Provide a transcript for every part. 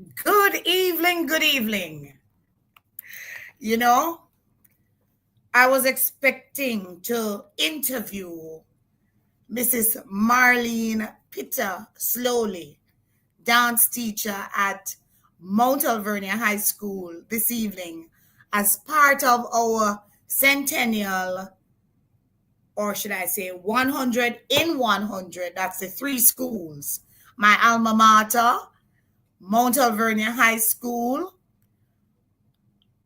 Good evening, good evening. You know, I was expecting to interview Mrs. Marline Pitter-Sloley, dance teacher at Mount Alvernia High School this evening as part of our Centennial, or should I say 100 in 100. That's the three schools. My alma mater, Mount Alvernia High School,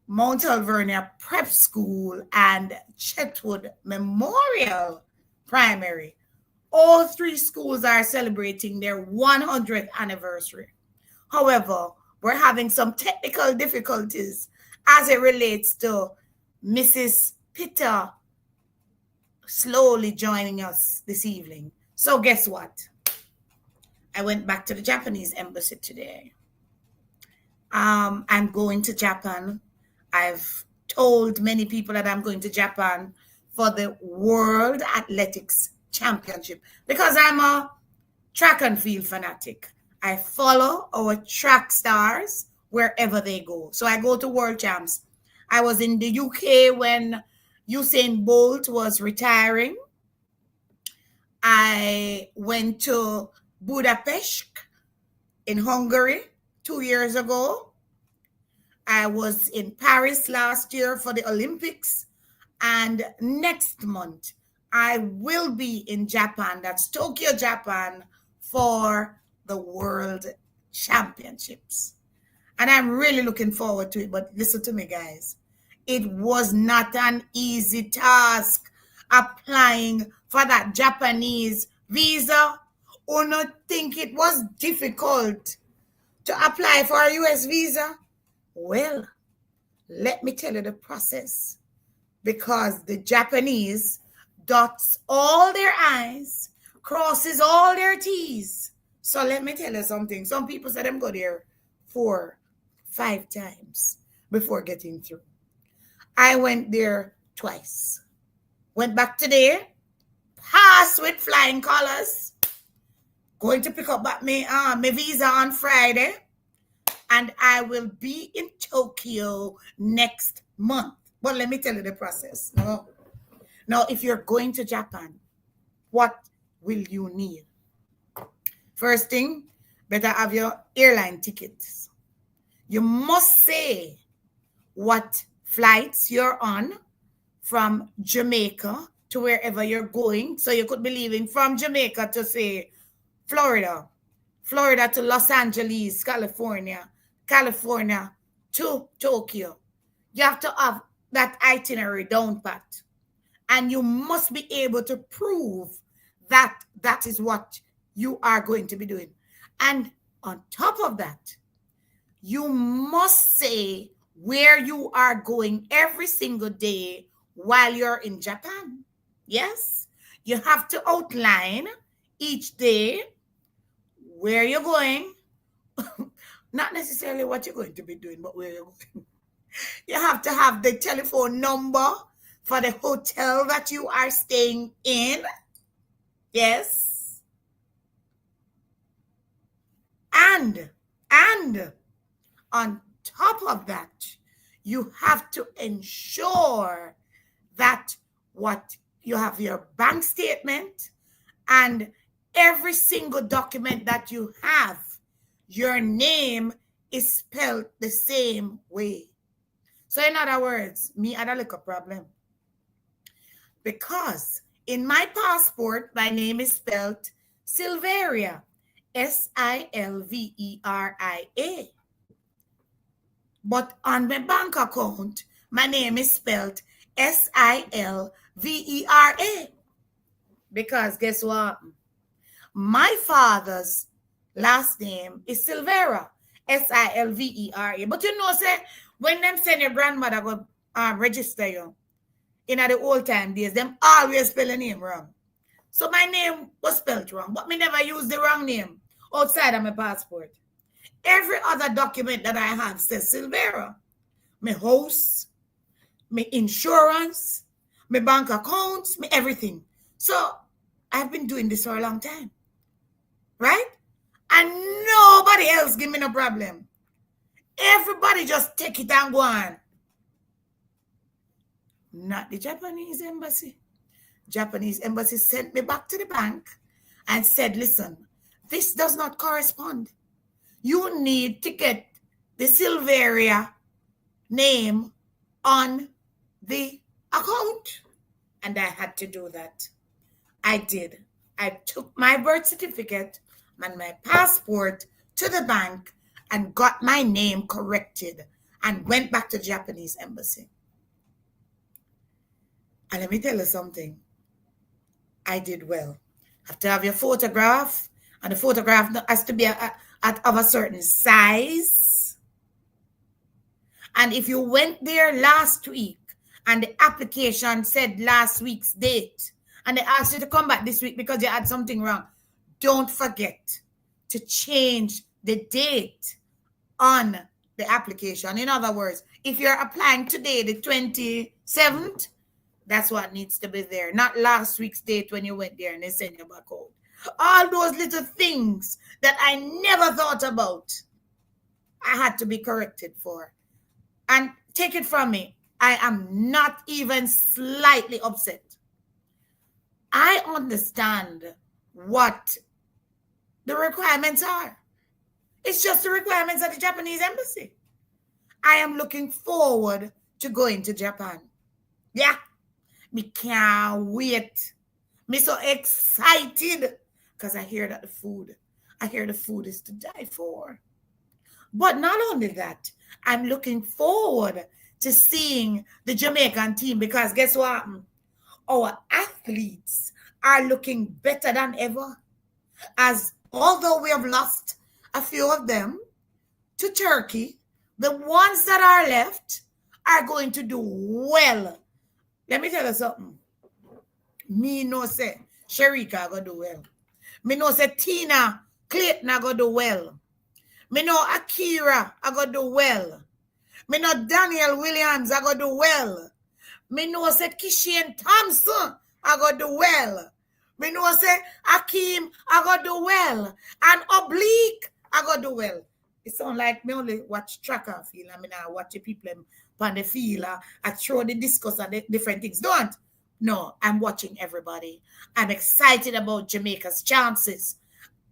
Mount Alvernia Prep School, and Chetwood Memorial Primary. All three schools are celebrating their 100th anniversary. However, we're having some technical difficulties as it relates to Mrs. Pitter slowly joining us this evening. So, guess what? I went back to the Japanese embassy today. I'm going to Japan. I've told many people that I'm going to Japan for the World Athletics Championship because I'm a track and field fanatic. I follow our track stars wherever they go. So I go to World Champs. I was in the UK when Usain Bolt was retiring. I went to Budapest in Hungary 2 years ago. I was in Paris last year for the Olympics. And next month, I will be in Japan, that's Tokyo, Japan, for the World Championships. And I'm really looking forward to it. But listen to me, guys. It was not an easy task applying for that Japanese visa. Or not think it was difficult to apply for a US visa? Well, let me tell you the process. Because the Japanese dots all their I's, crosses all their T's. So let me tell you something. Some people say them go there 4, 5 times before getting through. I went there twice. Went back today, passed with flying colors. Going to pick up my visa on Friday. And I will be in Tokyo next month. But let me tell you the process. Now, if you're going to Japan, what will you need? First thing, better have your airline tickets. You must say what flights you're on from Jamaica to wherever you're going. So you could be leaving from Jamaica to, say, Florida to Los Angeles, California to Tokyo. You have to have that itinerary down pat. And you must be able to prove that that is what you are going to be doing. And on top of that, you must say where you are going every single day while you're in Japan. Yes, you have to outline each day where you're going. Not necessarily what you're going to be doing, but where you're going. You have to have the telephone number for the hotel that you are staying in. Yes. And on top of that, you have to ensure that what you have your bank statement and every single document that you have, your name is spelled the same way. So in other words, me had a little problem. Because in my passport, my name is spelled Silveria, Silveria. But on my bank account, my name is spelled Silvera. Because guess what? My father's last name is Silvera, Silvera. But you know, say, when them send your grandmother go register you, in the old time days, them always spell a name wrong. So my name was spelled wrong, but me never use the wrong name outside of my passport. Every other document that I have says Silvera. My house, my insurance, my bank accounts, my everything. So I've been doing this for a long time. Right? And nobody else give me no problem. Everybody just take it and go on. Not the Japanese embassy. Japanese embassy sent me back to the bank and said, listen, this does not correspond. You need to get the Silveria name on the account. And I had to do that. I did. I took my birth certificate and my passport to the bank and got my name corrected and went back to the Japanese embassy. And let me tell you something. I did well. You have to have your photograph, and the photograph has to be of a certain size. And if you went there last week and the application said last week's date, and they asked you to come back this week because you had something wrong, don't forget to change the date on the application. In other words, if you're applying today, the 27th, that's what needs to be there. Not last week's date when you went there and they sent you back out. All those little things that I never thought about, I had to be corrected for. And take it from me, I am not even slightly upset. I understand what the requirements are. It's just the requirements of the Japanese embassy. I am looking forward to going to Japan. Yeah, me can't wait. Me so excited because I hear the food is to die for. But not only that, I'm looking forward to seeing the Jamaican team because guess what? Our athletes are looking better than ever. As although we have lost a few of them to Turkey, the ones that are left are going to do well. Let me tell you something. Me know say Sharika go do well. Me know say Tina Clayton go do well. Me know Akira I go do well. Me know Daniel Williams I go do well. Me know say Kishian Thompson I go do well. Me know say Akeem I go do well. And Oblique I go do well. It sound like me only watch track and field. I mean I watch the people on the field. I throw the discus and the different things. Don't. No, I'm watching everybody. I'm excited about Jamaica's chances.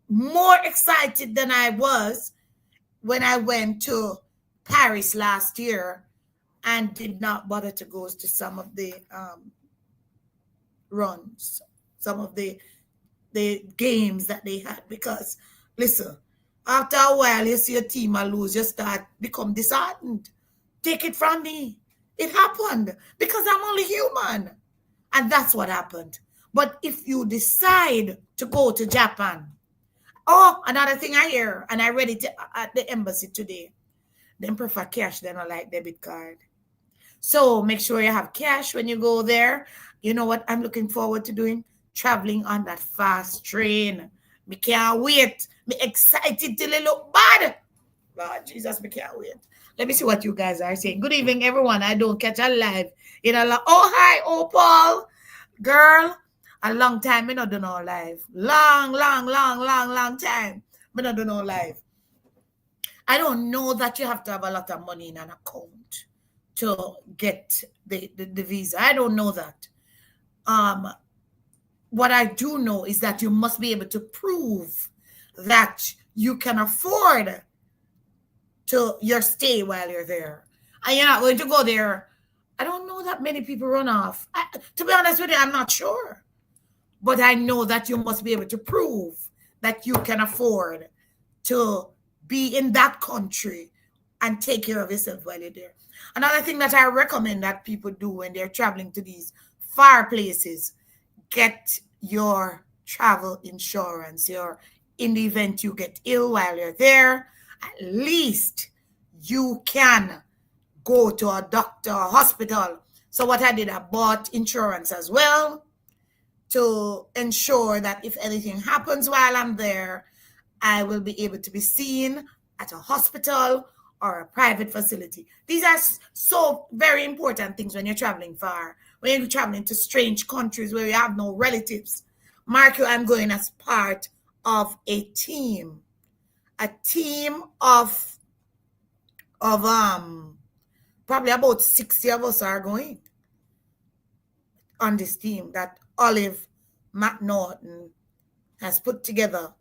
More excited than I was when I went to Paris last year and did not bother to go to some of the runs, some of the games that they had. Because, listen, after a while, you see a team lose, you start become disheartened. Take it from me. It happened because I'm only human. And that's what happened. But if you decide to go to Japan, oh, another thing I hear, and I read it at the embassy today, they prefer cash, they don't like debit card. So make sure you have cash when you go there. You know what I'm looking forward to doing? Traveling on that fast train. Me can't wait. Me excited till it look bad. Lord Jesus, me can't wait. Let me see what you guys are saying. Good evening, everyone. I don't catch a live in a long. Oh, hi, Opal. Girl, a long time. Me not do no live. Long time. Me not do no live. I don't know that you have to have a lot of money in an account to get the visa. I don't know that. What I do know is that you must be able to prove that you can afford to your stay while you're there. And you're not going to go there. I don't know that many people run off. To be honest with you, I'm not sure. But I know that you must be able to prove that you can afford to be in that country and take care of yourself while you're there. Another thing that I recommend that people do when they're traveling to these far places, get your travel insurance. In the event you get ill while you're there, at least you can go to a doctor or hospital. So what I did, I bought insurance as well to ensure that if anything happens while I'm there, I will be able to be seen at a hospital or a private facility. These are so very important things when you're traveling far, when you're traveling to strange countries where you have no relatives. Mark you, I'm going as part of a team of of probably about 60 of us are going on this team that Olive McNaughton has put together.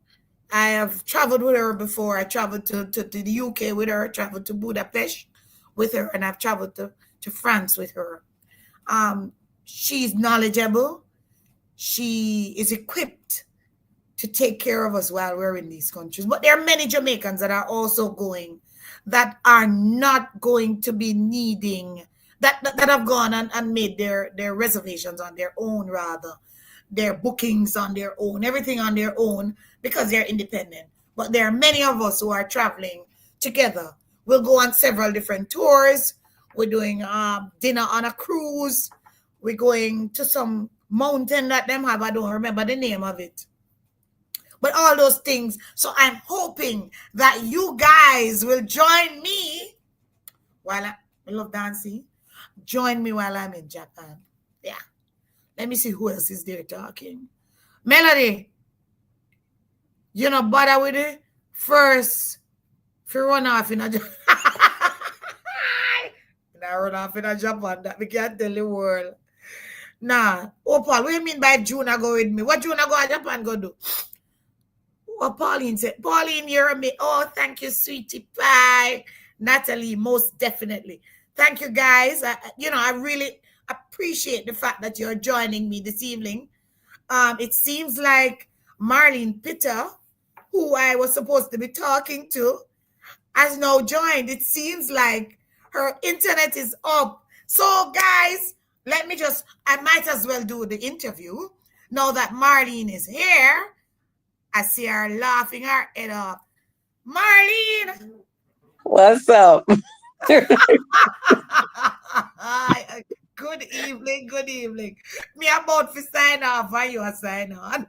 I have traveled with her before. I traveled to the UK with her, traveled to Budapest with her, and I've traveled to France with her. She's knowledgeable. She is equipped to take care of us while we're in these countries. But there are many Jamaicans that are also going that are not going to be needing that have gone and made their reservations on their own, rather their bookings on their own, everything on their own because they're independent. But there are many of us who are traveling together. We'll go on several different tours. We're doing dinner on a cruise. We're going to some mountain that them have. I don't remember the name of it. But all those things. So I'm hoping that you guys will join me while I love dancing. Join me while I'm in Japan. Yeah. Let me see who else is there talking. Melody, you know, bother with it first. If you run off in a Japan, run off in a Japan, that we can't tell the world. Nah. Oh, Paul, what do you mean by June I go with me? What June I go to Japan go do? What Pauline said. Pauline, you're me. Oh, thank you, sweetie pie. Natalie, most definitely. Thank you, guys. I really appreciate the fact that you're joining me this evening. It seems like Marline Pitter, who I was supposed to be talking to, has now joined. It seems like her internet is up. So, guys, I might as well do the interview now that Marline is here. I see her laughing her head off. Marline! What's up? Good evening, good evening. Me about to sign off and you are sign on.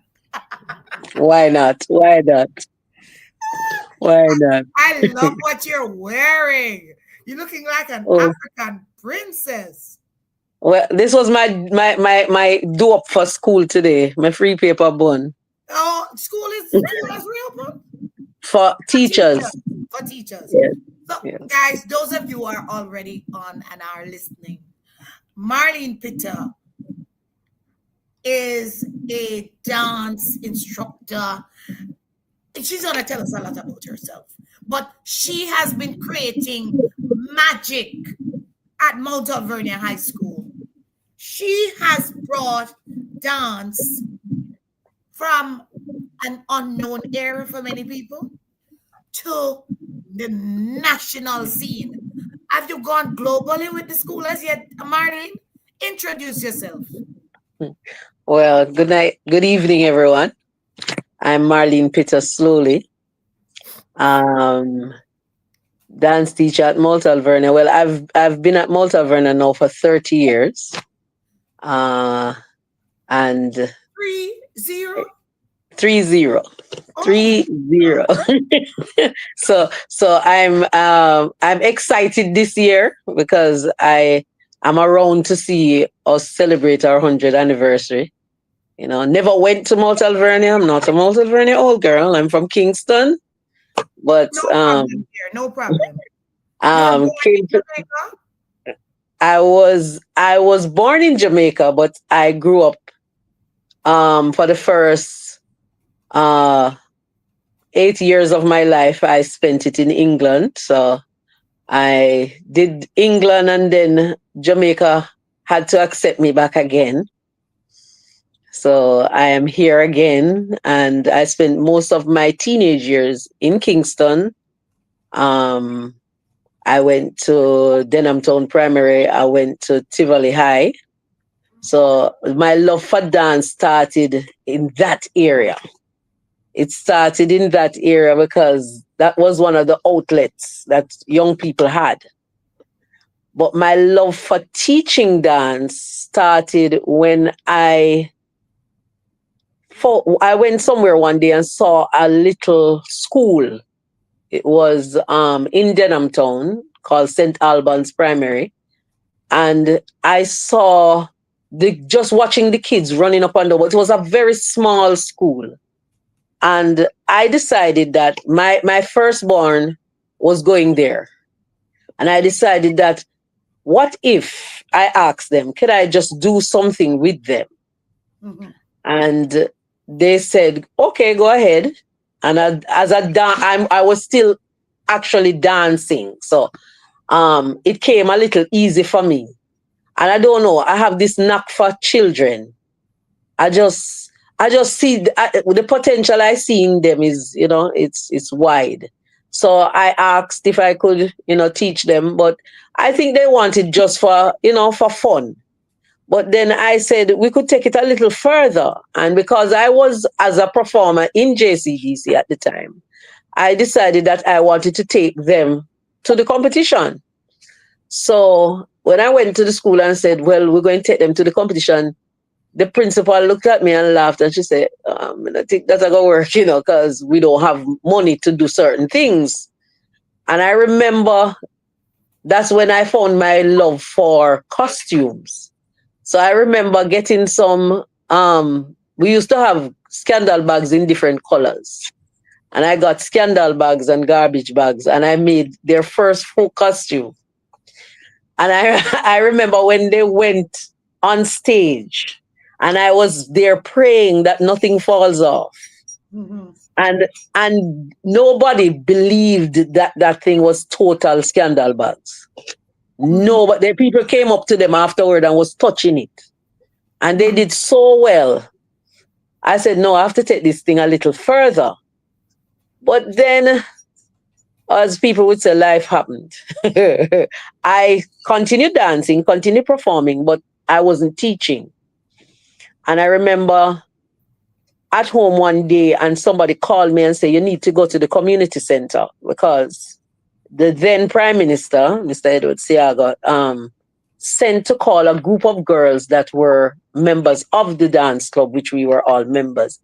Why not? Why not? Why not? I love what you're wearing. You're looking like an Oh, African princess. well, this was my do up for school today. My free paper bun Oh, school has reopened for for teachers. teachers. For teachers. Yes, So, yes. guys, those of you who are already on and are listening, Marline Pitter is a dance instructor. She's going to tell us a lot about herself. But she has been creating magic at Mount Alvernia High School. She has brought dance from an unknown area for many people to the national scene. Have you gone globally with the school as yet, Marlene? Introduce yourself. Well, good night, good evening, everyone. I'm Marline Pitter-Sloley, um, dance teacher at Alvernia. Well, I've been at Alvernia now for 30 years, and 3-0. 30. Oh, 30. So I'm excited this year because I'm around to see us celebrate our 100th anniversary. You know, never went to Mount Alvernia. I'm not a Mount Alvernia old girl. I'm from Kingston, but no problem here. No problem. You're born in came to, Jamaica? I was born in Jamaica, but I grew up for the first uh 8 years of my life. I spent it in England. So I did England, and then Jamaica had to accept me back again. So I am here again, and I spent most of my teenage years in Kingston. Um, I went to Denham Town Primary. I went to Tivoli High. So my love for dance started in that area. It started in that area because that was one of the outlets that young people had. But my love for teaching dance started when I went somewhere one day and saw a little school. It was in Denham Town called St. Albans Primary. And I saw just watching the kids running up and down. It was a very small school. And I decided that my firstborn was going there. And I decided that what if I asked them, could I just do something with them? Mm-hmm. And they said, okay, go ahead. And I was still actually dancing. So it came a little easy for me. And I don't know, I have this knack for children. I just I just see the potential I see in them is, it's wide. So I asked if I could, teach them, but I think they wanted just for, for fun. But then I said we could take it a little further. And because I was as a performer in JCDC at the time, I decided that I wanted to take them to the competition. So when I went to the school and said, well, we're going to take them to the competition, the principal looked at me and laughed and she said, I think that's going to work, because we don't have money to do certain things. And I remember that's when I found my love for costumes. So I remember getting some, we used to have scandal bags in different colors. And I got scandal bags and garbage bags, and I made their first full costume. And I remember when they went on stage, and I was there praying that nothing falls off. Mm-hmm. And nobody believed that that thing was total scandal bags. Mm-hmm. No, but the people came up to them afterward and was touching it. And they Mm-hmm. did so well. I said, no, I have to take this thing a little further. But then, as people would say, life happened. I continued dancing, continued performing, but I wasn't teaching. And I remember at home one day and somebody called me and said, you need to go to the community center because the then Prime Minister, Mr. Edward Seaga, sent to call a group of girls that were members of the dance club, which we were all members.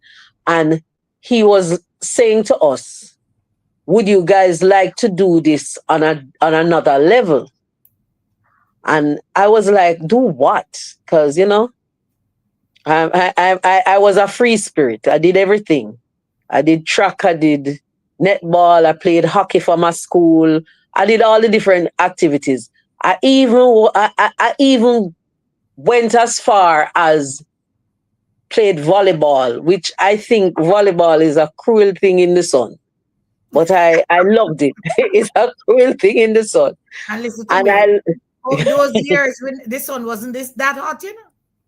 And he was saying to us, would you guys like to do this on another level? And I was like, do what? Because, I was a free spirit. I did everything. I did track, I did netball, I played hockey for my school. I did all the different activities. I even went as far as played volleyball, which I think volleyball is a cruel thing in the sun. But I loved it. It's a cruel thing in the sun. And listen to And me. Oh, those years when this one wasn't this that hot,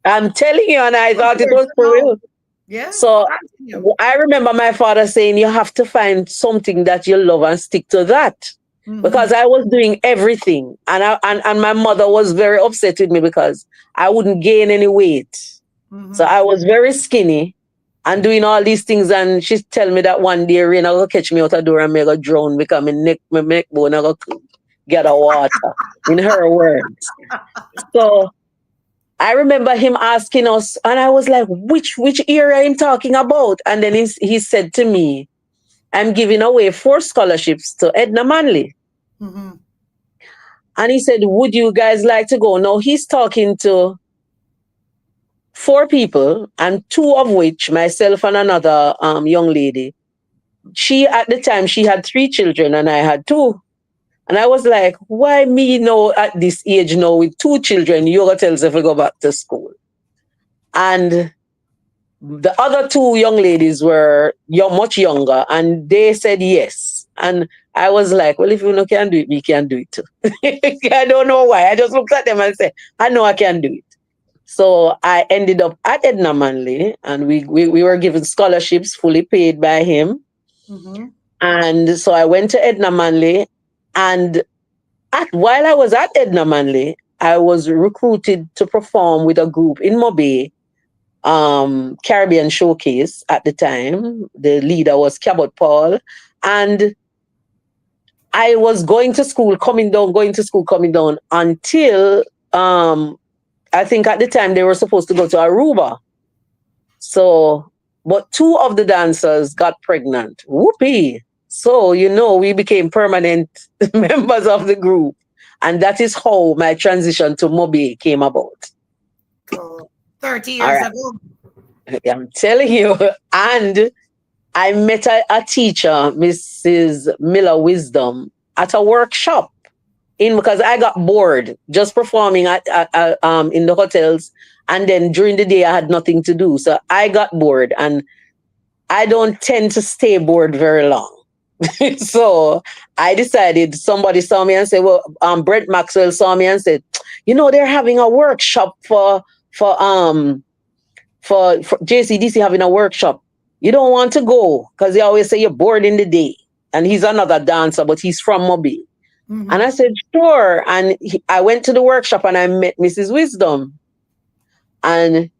I'm telling you, and I thought it compared was to for now. real. Yeah, So continue. I remember my father saying, you have to find something that you love and stick to that. Mm-hmm. Because I was doing everything. And my mother was very upset with me because I wouldn't gain any weight. So Mm-hmm. I was very skinny and doing all these things. And she tell me that one day rain will catch me out the door and me go drown because my neck bone I go get a water, in her words. So I remember him asking us, and I was like, which area I'm talking about? And then he said to me, I'm giving away 4 scholarships to Edna Manley. Mm-hmm. And he said, would you guys like to go? Now he's talking to 4 people, and 2 of which, myself and another young lady, she at the time, she had 3 children and I had 2. And I was like, why me now at this age now with 2 children, you gotta tell us if we go back to school? And the other 2 young ladies were much younger, and they said yes. And I was like, well, if you know can do it, we can do it too. I don't know why. I just looked at them and said, I know I can do it. So I ended up at Edna Manley, and we were given scholarships fully paid by him. Mm-hmm. And so I went to Edna Manley, and while I was at Edna Manley, I was recruited to perform with a group in Mobay, Caribbean Showcase at the time. The leader was Cabot Paul. And I was going to school, coming down, going to school, coming down until I think at the time they were supposed to go to Aruba. So, but 2 of the dancers got pregnant. Whoopee. So, we became permanent members of the group. And that is how my transition to Mobi came about. So 30 All years right. ago. I'm telling you. And I met a teacher, Mrs. Miller Wisdom, at a workshop. in because I got bored just performing at in the hotels, and then during the day I had nothing to do, so I got bored, and I don't tend to stay bored very long. So I decided, somebody saw me and said, well, Brent Maxwell saw me and said, they're having a workshop for for JCDC having a workshop. You don't want to go because they always say you're bored in the day. And he's another dancer, but he's from Mobile. And I said, sure. And I went to the workshop and I met Mrs. Wisdom. And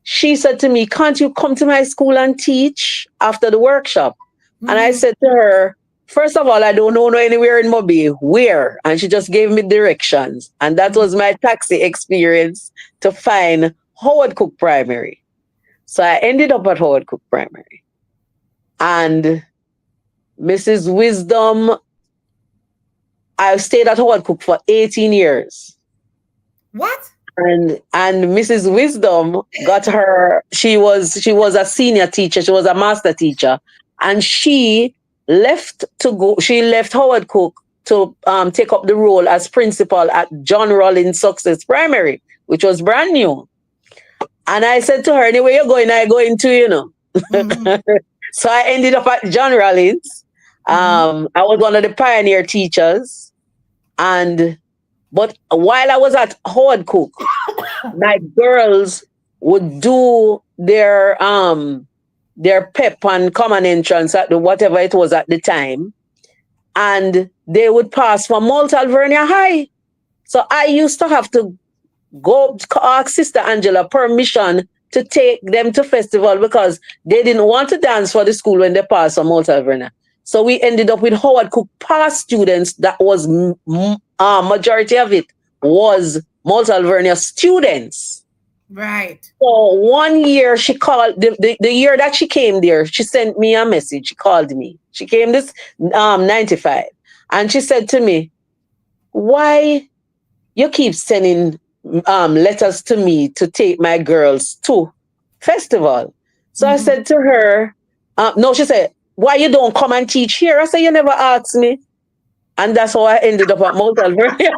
she said to me, can't you come to my school and teach after the workshop? And I said to her, first of all, I don't know anywhere in Mobile. Where? And she just gave me directions. And that was my taxi experience to find Howard Cook Primary. So I ended up at Howard Cook Primary. And Mrs. Wisdom, I stayed at Howard Cook for 18 years. What? And Mrs. Wisdom got her, she was a senior teacher, she was a master teacher, and she left Howard Cook to take up the role as principal at John Rollins Success Primary, which was brand new. And I said to her, anyway you're going, I going too, So I ended up at John Rollins. I was one of the pioneer teachers. But while I was at Howard Cook, my girls would do their pep and common entrance at whatever it was at the time, and they would pass for Malta Alvernia High. So I used to have to go ask Sister Angela permission to take them to festival because they didn't want to dance for the school when they passed for Malta Alvernia. So we ended up with Howard Cook past students. That was majority of it was Malta Alvernia students. Right. So one year she called, the year that she came there, she sent me a message. She called me. She came this 95. And she said to me, why you keep sending letters to me to take my girls to festival? So I said to her, no, she said, why you don't come and teach here? I said, you never asked me. And that's how I ended up at Mount Alvernia.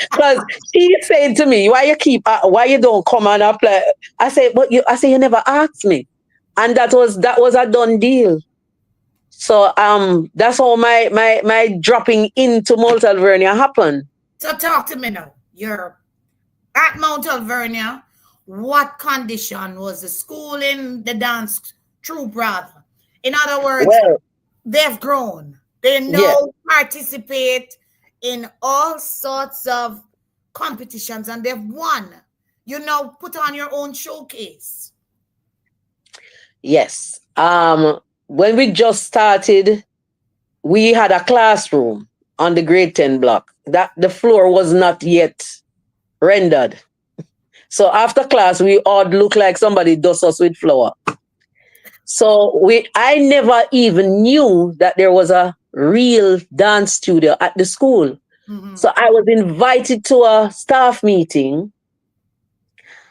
Because she said to me, why you don't come and apply? I said, you never asked me. And that was a done deal. So that's how my dropping into Mount Alvernia happened. So talk to me now. You're at Mount Alvernia. What condition was the schooling, the dance troupe rather? In other words, they've grown. They now participate in all sorts of competitions and they've won. You now put on your own showcase. Yes. When we just started, we had a classroom on the grade 10 block. That the floor was not yet rendered. So after class, we all look like somebody dust us with flour. So I never even knew that there was a real dance studio at the school. So I was invited to a staff meeting,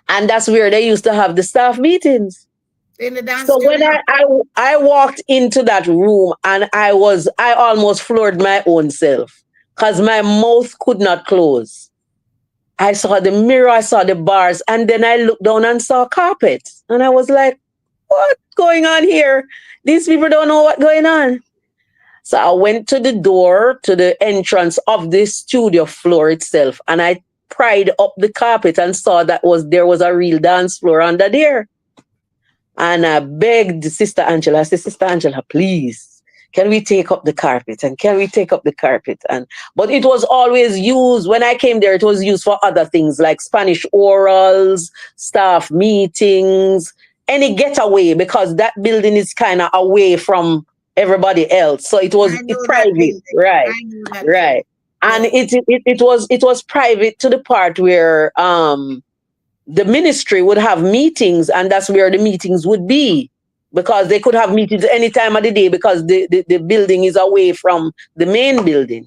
and that's where they used to have the staff meetings. In the dance so studio? when I walked into that room, and I almost floored my own self because my mouth could not close. I saw the mirror, I saw the bars, and then I looked down and saw carpet, and I was like, what's going on here? These people don't know what's going on. So I went to the door, to the entrance of the studio floor itself, and I pried up the carpet and saw there was a real dance floor under there. And I begged Sister Angela. I said, Sister Angela, please, can we take up the carpet? And can we take up the carpet? But it was always used, when I came there, it was used for other things like Spanish orals, staff meetings, any getaway, because that building is kind of away from everybody else. So it was private. Right. And it was private to the part where the ministry would have meetings, and that's where the meetings would be, because they could have meetings any time of the day because the building is away from the main building.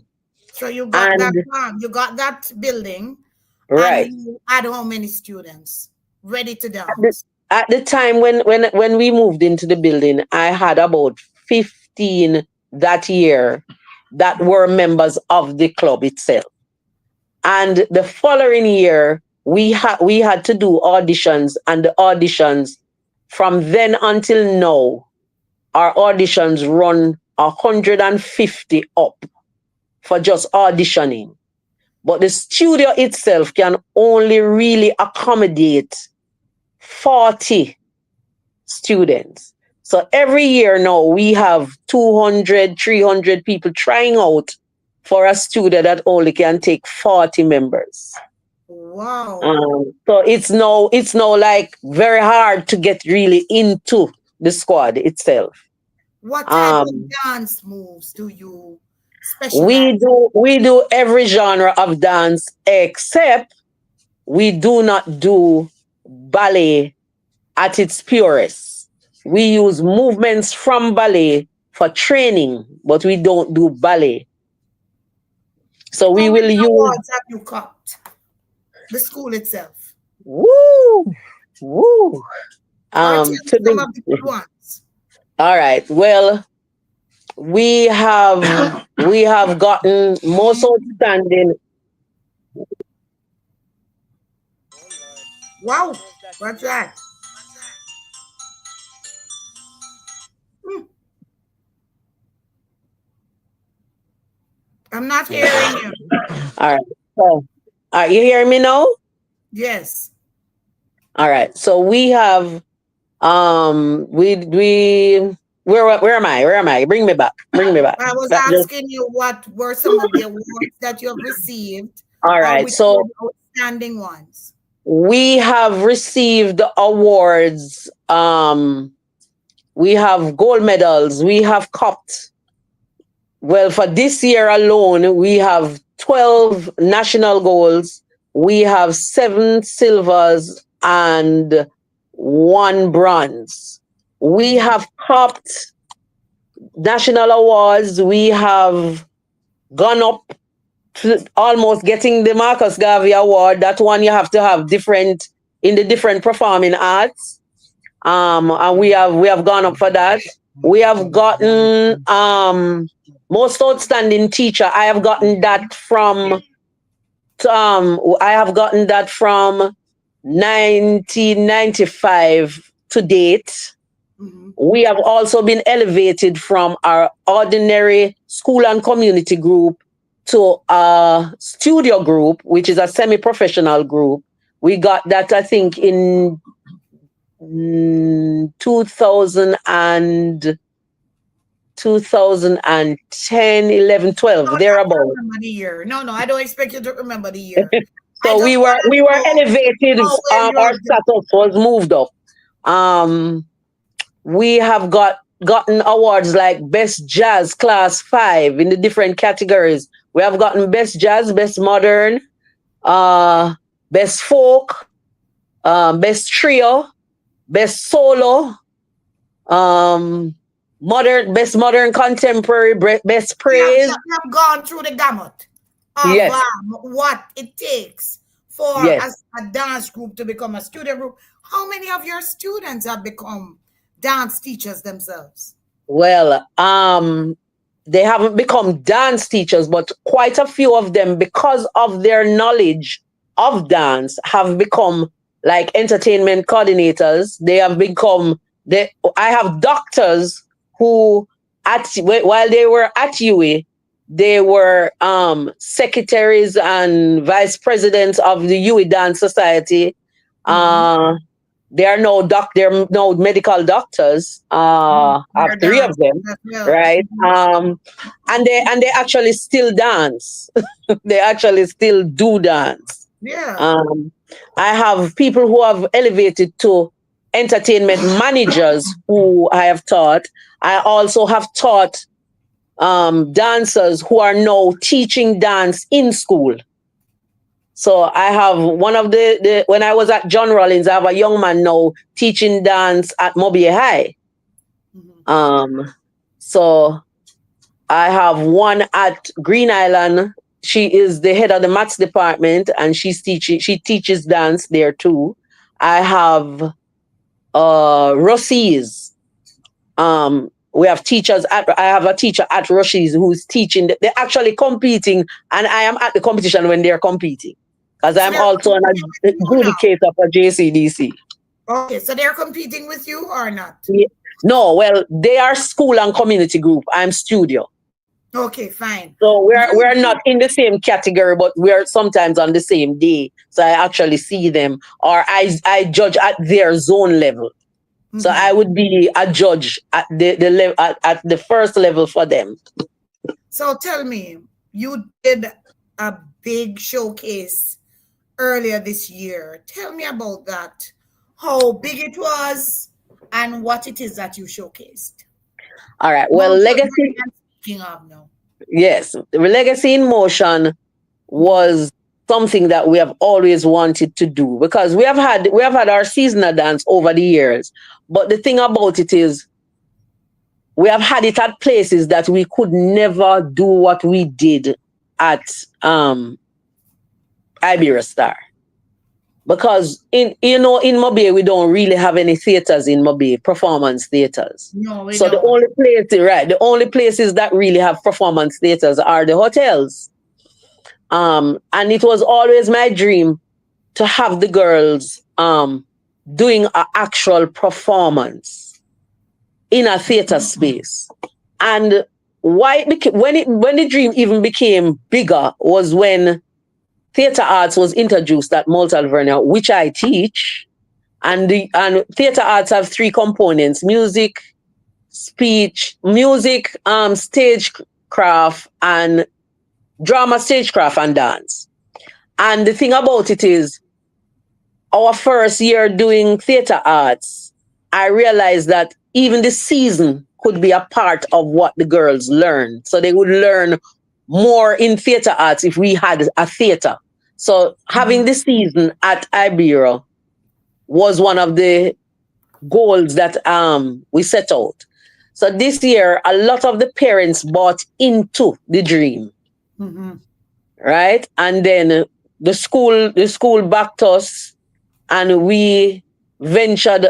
So you got that building, right? And you had how many students ready to dance? At the time when we moved into the building, I had about 15 that year, that were members of the club itself. And the following year, we had to do auditions, and the auditions from then until now, our auditions run 150 up for just auditioning. But the studio itself can only really accommodate 40 students. So every year now we have 200, 300 people trying out for a studio that only can take 40 members. Wow. So it's now like very hard to get really into the squad itself. What type of Um, dance moves do you we specialize? do every genre of dance except we do not do ballet at its purest. We use movements from ballet for training, but we don't do ballet. So How we will many use awards have you got? The school itself. woo, woo. Or tell me To some of the the good ones. all right. Well, we have gotten most outstanding. Wow. What's that? Hmm, I'm not hearing you. All right. So, are you hearing me now? Yes. All right. So we have we where am I? Where am I? Bring me back. Bring me back. I was asking you what were some of the awards that you have received All or right. which were So the outstanding ones. we have received awards. We have gold medals. We have cups. Well, for this year alone, we have 12 national goals. We have 7 silvers and 1 bronze. We Mhm. have cupped national awards. We have gone up to almost getting the Marcus Garvey Award. That one you have to have different in the different performing arts. And we have gone up for that. We have gotten most outstanding teacher. I have gotten that from 1995 to date. Mhm. We have also been elevated from our ordinary school and community group to a studio group, which is a semi-professional group. We got that, I think, in 2000 and 2010, 11, You 12, don't have to thereabout. remember the year. No, no, I don't expect you to remember the year. I So just we want were we to were know elevated. how well you Our have done. status was moved up. Um, we have gotten awards like best jazz class 5 in the different categories. We have gotten best jazz, best modern, uh, best folk, best trio, best solo, um, best modern contemporary, best praise. You have gone through the gamut of Yes, what it takes for yes. as a dance group to become a student group. How many of your students have become dance teachers themselves? Well, they haven't become dance teachers, but quite a few of them, because of their knowledge of dance, have become like entertainment coordinators. They have become they. I have doctors who while they were at UA, they were secretaries and vice presidents of the UA Dance Society. Mhm. Uh, they're no medical doctors. I have They're 3 of dancers them, as well. right? And they actually still dance. They actually still do dance. Yeah. Um, I have people who have elevated to entertainment managers who I have taught. I also have taught dancers who are now teaching dance in school. So I have one of the when I was at John Rollins, I have a young man now teaching dance at Mobile High. Mhm. Um, so I have one at Green Island. She is the head of the maths department, and she teaches dance there too. I have Rossies. we have teachers I have a teacher at Rushies who's teaching. They're actually competing, and I am at the competition when they're competing. Because So I'm they're also an competing with you now. adjudicator for JCDC. Okay, so they're competing with you or not? Yeah. No, well, they are school and community group. I'm studio. Okay, fine. So You we're not did. in the same category, but we're sometimes on the same day. So I actually see them, or I judge at their zone level. So Mhm. I would be a judge at the level at the first level for them. So tell me, you did a big showcase earlier this year. Tell me about that. How big it was and what it is that you showcased. All right. Well, Mount legacy, Alvernia, speaking of now. yes, legacy in motion Mhm. was something that we have always wanted to do because we have had our seasonal dance over the years. But the thing about it is we have had it at places that we could never do what we did at Iberia Star. Because in Mobay we don't really have any theaters in Mobay, performance theaters. No, we So don't. the only places that really have performance theaters are the hotels. And it was always my dream to have the girls doing an actual performance in a theater space. And why it became, when the dream even became bigger was when theater arts was introduced at Malt Alvernia, which I teach. And theater arts have three components: music, speech, music, stagecraft, and drama, stagecraft, and dance. And the thing about it is, our first year doing theater arts, I realized that even the season could be a part of what the girls learn. So they would learn more in theater arts if we had a theater. So having Mhm. the season at Iberia was one of the goals that we set out. So this year, a lot of the parents bought into the dream, Mhm. right? And then the school backed us, and we ventured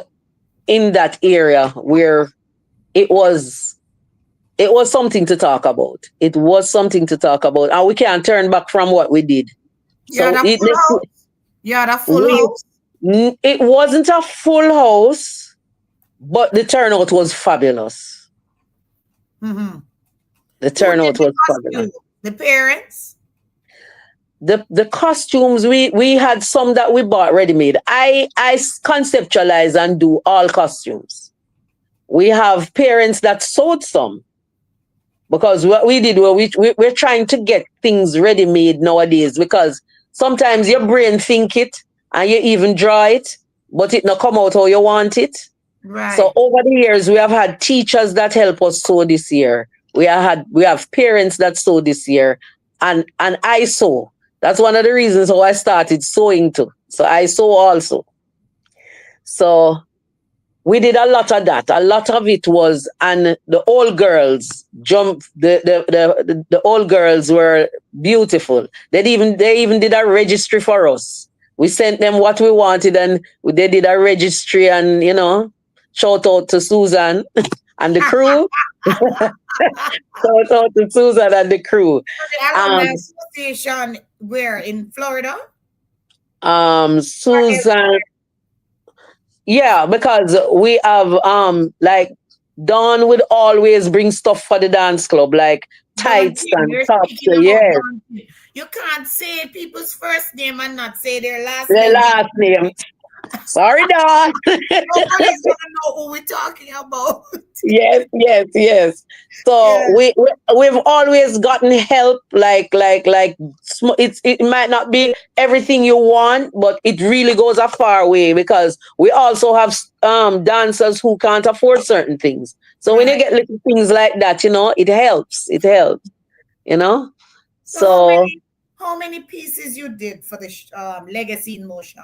in that area where it was it was something to talk about. It was something to talk about, and we can't turn back from what we did. You had So a full house? You had a full we house? it wasn't a full house, but the turnout was fabulous. Mhm. The Who did turnout the was fabulous. costume? The parents? The costumes, we had some that we bought ready made. I conceptualize and do all costumes. We have parents that sewed some because what we did well, we're trying to get things ready made nowadays because sometimes your brain think it and you even draw it, but it not come out how you want it. So Right. over the years, we have had teachers that help us sew this year. We have parents that sew this year, and I sew. That's one of the reasons how I started sewing too. So I sew also. So we did a lot of that. A lot of it was, and the old girls jump. The old girls were beautiful. They even did a registry for us. We sent them what we wanted, and they did a registry. And shout out to Susan and the crew. Shout out to Susan and the crew. The Alumni Um, Association where in Florida? Or Susan, elsewhere? yeah, because we have like Dawn would always bring stuff for the dance club, like Don't tights Tim, and you're tops. speaking So about yes, Don Tim. You can't say people's first name and not say their last the name. last name. Sorry, Dawn. Nobody's gonna know who we're talking about. Yes, yes, yes. So Yeah, we've always gotten help. It might not be everything you want, but it really goes a far way because we also have dancers who can't afford certain things. So when you right. get little things like that, it helps. It helps. You know. So how So many pieces you did for the Legacy in Motion?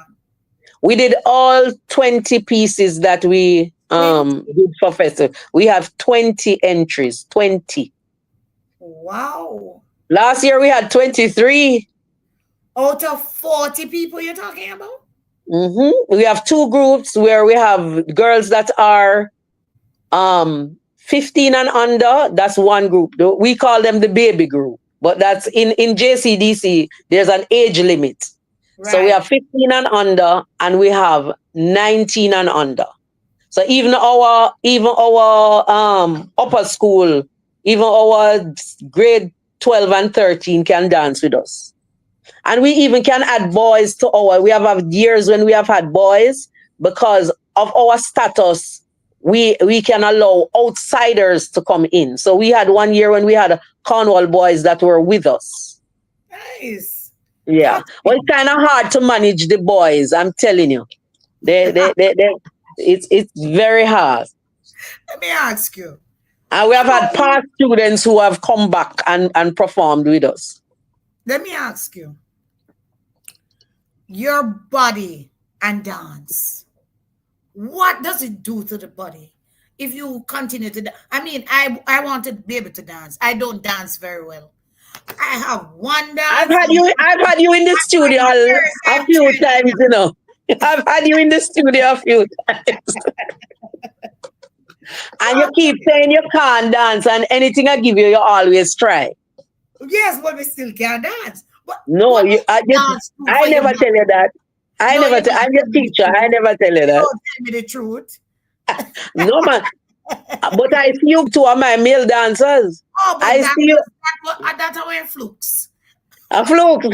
we did all 20 pieces that we 20. did for festival. We have 20 entries. 20. Wow. Last year we had 23. Out of 40 people you're talking about? We have two groups where we have girls that are 15 and under, that's one group. We call them the baby group. But that's in JCDC, there's an age limit. So we Right. have 15 and under, and we have 19 and under. So even our upper school, even our grade 12 and 13 can dance with us. And we even can add boys to we have had years when we have had boys because of our status. We can allow outsiders to come in. So we had one year when we had Cornwall boys that were with us. Nice. Yeah. That's Well, it's kind of hard to manage the boys, I'm telling you. It's very hard. Let me ask you. And we have How had past students who have come back and performed with us. Let me ask you. Your body and dance. What does it do to the body if you continue to I mean, I want to be able to dance. I don't dance very well. I have one dance. I've had you in the studio a few times, you know. I've had you in the studio a few times. And you keep saying you can't dance, and anything I give you, you always try. Yes, but we still can't dance. No, what I never tell you that. I'm your teacher. I never tell you that. Don't tell me the truth. No, man. But I see you two are my male dancers. Oh, but I see you. That's how it flukes. A fluke.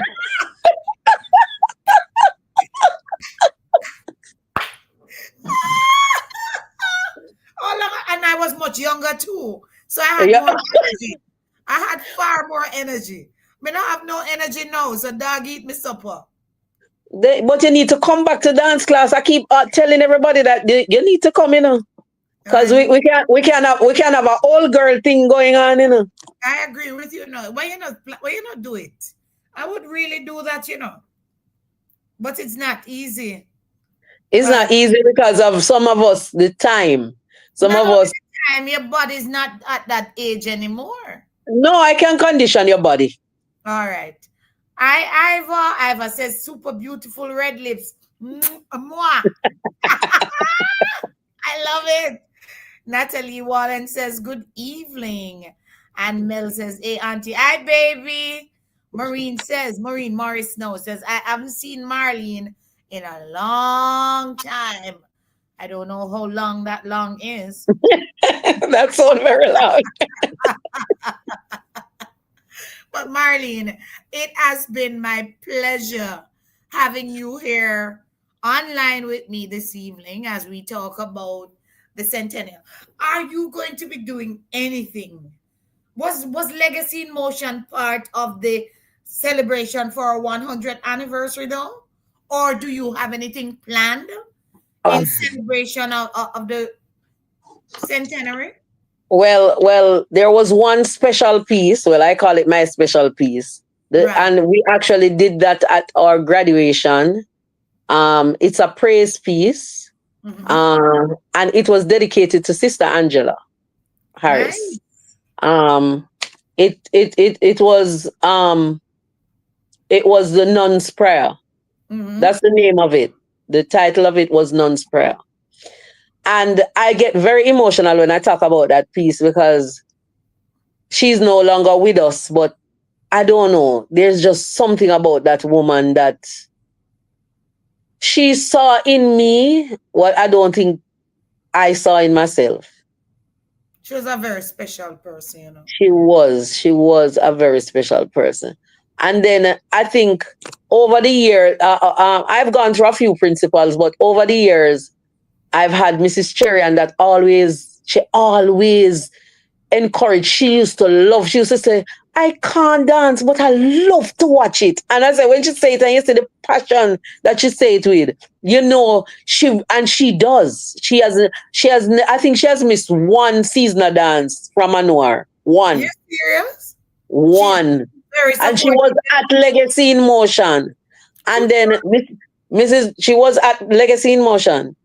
And I was much younger too. So I had more energy. I had far more energy. I don't have no energy now, so dog eat me supper. But you need to come back to dance class. I keep telling everybody that you need to come, you know. Because we can't have a old girl thing going on, you know. I agree with you. No, why you not do it? I would really do that, you know. But it's not easy. It's not easy because of some of us, the time. Some of us. Time, your body's not at that age anymore. No, I can condition your body. All right. Ivor says super beautiful red lips. Moi. I love it. Natalie Wallen says good evening. And Mel says, hey, auntie. Hi, baby. Maureen Morris Snow says, I haven't seen Marline in a long time. I don't know how long that long is. That's so very long. But Marline, it has been my pleasure having you here online with me this evening as we talk about the Centennial. Are you going to be doing anything? Was Legacy in Motion part of the celebration for our 100th anniversary though? Or do you have anything planned in celebration of the centenary? Well, there was one special piece. Well, I call it my special piece. And we actually did that at our graduation. It's a praise piece. Mm-hmm. And it was dedicated to Sister Angela Harris. Nice. It was the Nun's Prayer. Mm-hmm. That's the name of it. The title of it was Nun's Prayer. And I get very emotional when I talk about that piece because she's no longer with us, but I don't know. There's just something about that woman that she saw in me what I don't think I saw in myself. She was a very special person, you know. She was a very special person. And then I think over the years, I've gone through a few principals, but over the years, I've had Mrs. Cherry, and she always encouraged. She used to say, I can't dance, but I love to watch it. And I said, when she say it, and you see the passion that she say it with, you know, she does. She has, I think she has missed one seasonal dance from Anwar. One. Are you serious? One. And she was at Legacy in Motion. And then she was at Legacy in Motion.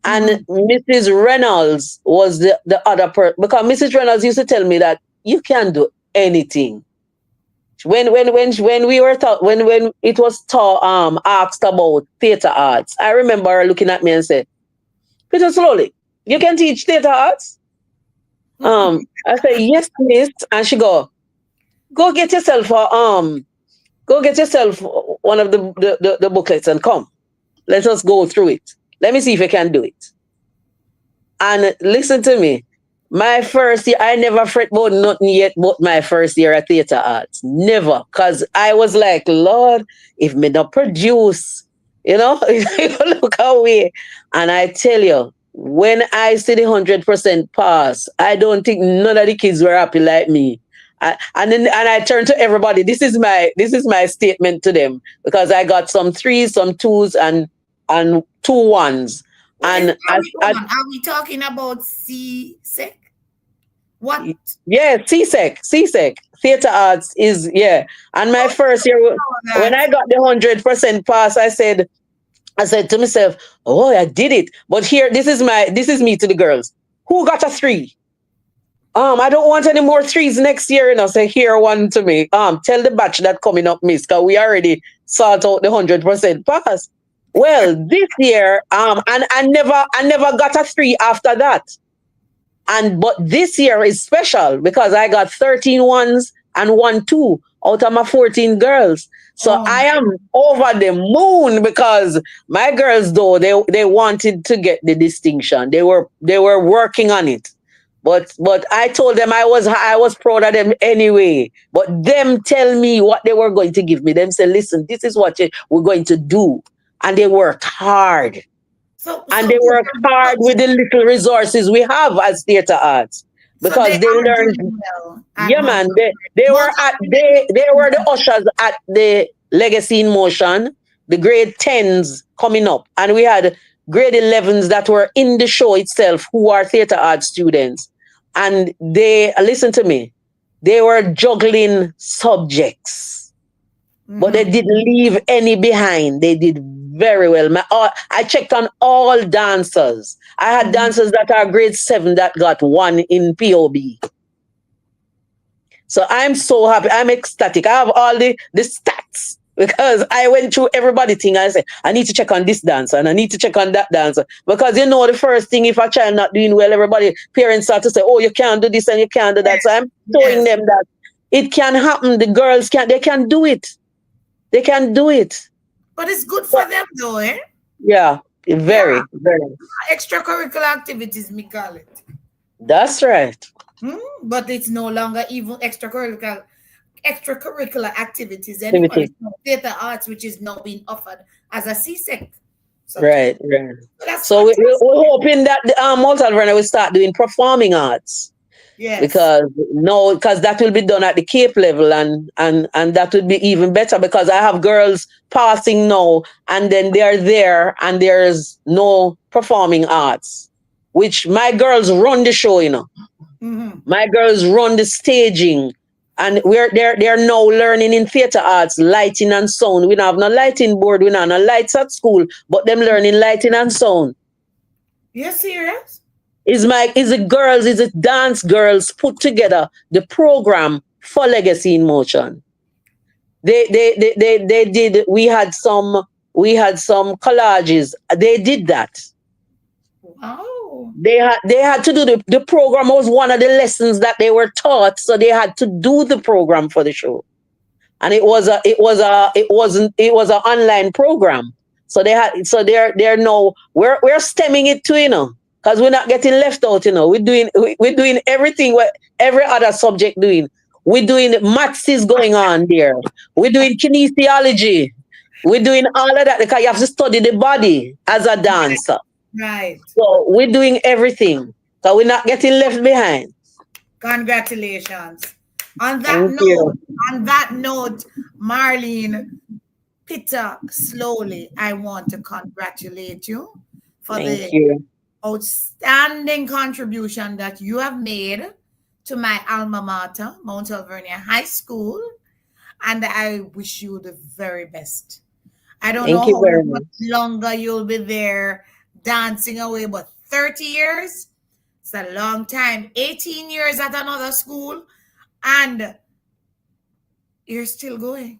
And Mrs. Reynolds was the other person. Because Mrs. Reynolds used to tell me that you can do anything. When it was asked about theater arts, I remember her looking at me and said, Pitter-Sloley, you can teach theater arts? I say, yes, miss. And she go get yourself go get yourself one of the booklets and come. Let us go through it. Let me see if you can do it. And listen to me. My first year, I never fret about nothing yet but my first year at theater arts. Never. Because I was like, Lord, if me not produce, you know, look away. And I tell you, when I see the 100% pass, I don't think none of the kids were happy like me. And I turn to everybody. This is my statement to them because I got some threes, some twos, and two ones. What is And are we hold on? Are we talking about C-Sec? What? yeah, CSEC, theater arts is, yeah. And my Oh, first year, when that. I got the 100% pass, I said to myself, "Oh, I did it." But here, this is me to the girls. Who got a three? I don't want any more threes next year. Say here one to me. Tell the batch that coming up, miss, cause we already sort out the 100% pass. Well, this year, and I never got a three after that. But this year is special because I got 13 ones and one two out of my 14 girls. So Oh I my am over the moon because my girls though they wanted to get the distinction. They were working on it. But I told them I was proud of them anyway. But them tell me what they were going to give me. Them say, listen, this is what we're going to do. And they worked hard, so and so they work hard with the little resources we have as theater arts so they because they are learned. doing well at Yeah, Mount man, they were Mount at they were the ushers at the Legacy in Motion, the grade 10s coming up, and we had grade 11s that were in the show itself who are theater arts students, and they listen to me, they were juggling subjects, but they Mm-hmm. didn't leave any behind. They did very well. I checked on all dancers. I had Mm-hmm. dancers that are grade 7 that got one in POB. So I'm so happy. I'm ecstatic. I have all the stats because I went through everybody thing. I said, I need to check on this dancer and I need to check on that dancer. Because the first thing, if a child not doing well, everybody, parents start to say, oh, you can't do this and you can't do that. So I'm showing Yes, them that it can happen. The girls they can do it. They can do it. but it's good for them though, eh? Yeah, Yeah, very, very. extracurricular activities, me call it. That's right. But it's no longer even extracurricular activities anymore. Activity. It's now theater arts, which is now being offered as a C-Sec subject. Right, right. So that's So we're fantastic. hoping that the Mount Alvernia will start doing performing arts Yes. because no, because that will be done at the Cape level, and that would be even better because I have girls passing now and then they're there and there's no performing arts, which my girls run the show, Mm-hmm. my girls run the staging. And they're now learning in theater arts, lighting and sound. We don't have no lighting board, we don't have no lights at school, but them learning lighting and sound. You're serious? Is it dance girls put together the program for Legacy in Motion. They did we had some collages. They did that. Wow. They had to do the program was one of the lessons that they were taught, so they had to do the program for the show. And it was an online program. So they're no we're stemming it to, because we're not getting left out. We're doing everything what every other subject doing. We're doing maths is going on there. We're doing kinesiology. We're doing all of that because you have to study the body as a dancer. Right. So we're doing everything. So we're not getting left behind. Congratulations. On that Thank note, you. on that note, Marlene Pitter-Sloley, I want to congratulate you for Thank the you. outstanding contribution that you have made to my alma mater, Mount Alvernia High School, and I wish you the very best. I don't know Thank you how very much much. longer you'll be there dancing away, but 30 years, it's a long time. 18 years at another school, and you're still going.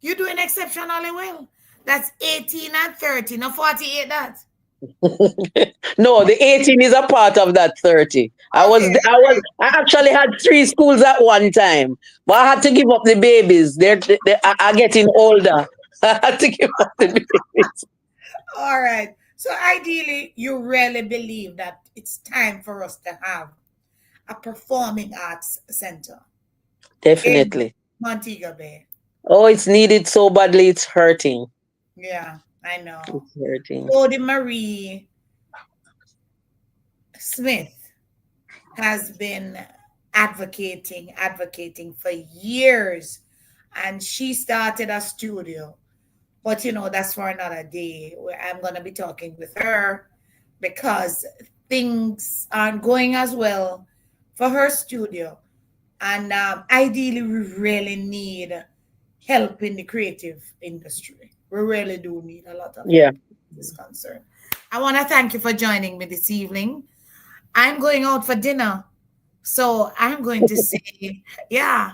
You're doing exceptionally well. That's 18 and 30, not 48 that. No, the 18 is a part of that 30. Okay. I actually had three schools at one time, but I had to give up the babies. They are getting older. I had to give up the babies. All right. So ideally, you really believe that it's time for us to have a performing arts center in Definitely. Montego Bay. Oh, it's needed so badly. It's hurting. Yeah, I know. It's hurting. Lodi Marie Smith has been advocating for years, and she started a studio. But that's for another day where I'm going to be talking with her because things aren't going as well for her studio. And ideally, we really need help in the creative industry. We really do need a lot of Yeah. help in this concern. I want to thank you for joining me this evening. I'm going out for dinner. So I'm going to say, yeah,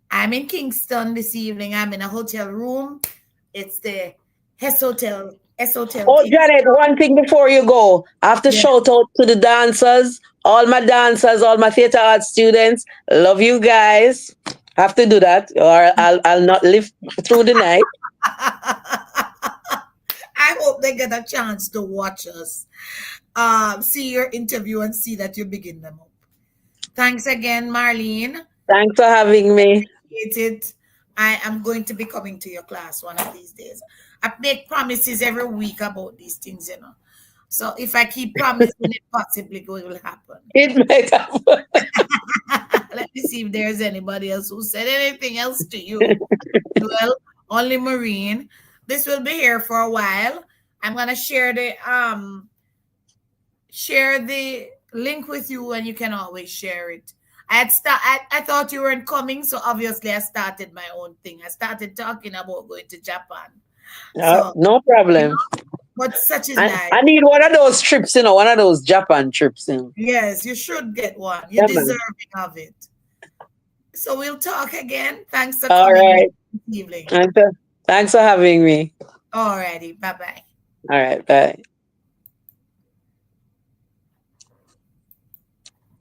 I'm in Kingston this evening. I'm in a hotel room. It's the S Hotel Oh, Kingston. Janet, one thing before you go. I have to Yeah. shout out to the dancers, all my theater arts students. Love you guys. Have to do that, or I'll not live through the night. I hope they get a chance to watch us. See your interview and see that you begin them up. Thanks again, Marlene. Thanks for having me. Appreciate it. I am going to be coming to your class one of these days. I make promises every week about these things. So if I keep promising it, possibly it will happen. It might happen. Let me see if there's anybody else who said anything else to you. Well, only Marine. This will be here for a while. I'm gonna share the link with you, and you can always share it. I thought you weren't coming, so obviously I started my own thing. I started talking about going to Japan. No, So, no you problem. know, but such is life. I need one of those trips, one of those Japan trips. Yes, you should get one. You're Yeah, man. deserving of it. So we'll talk again. Thanks for All coming right. this evening. Thanks for having me. Alrighty. Bye bye. All right. Bye.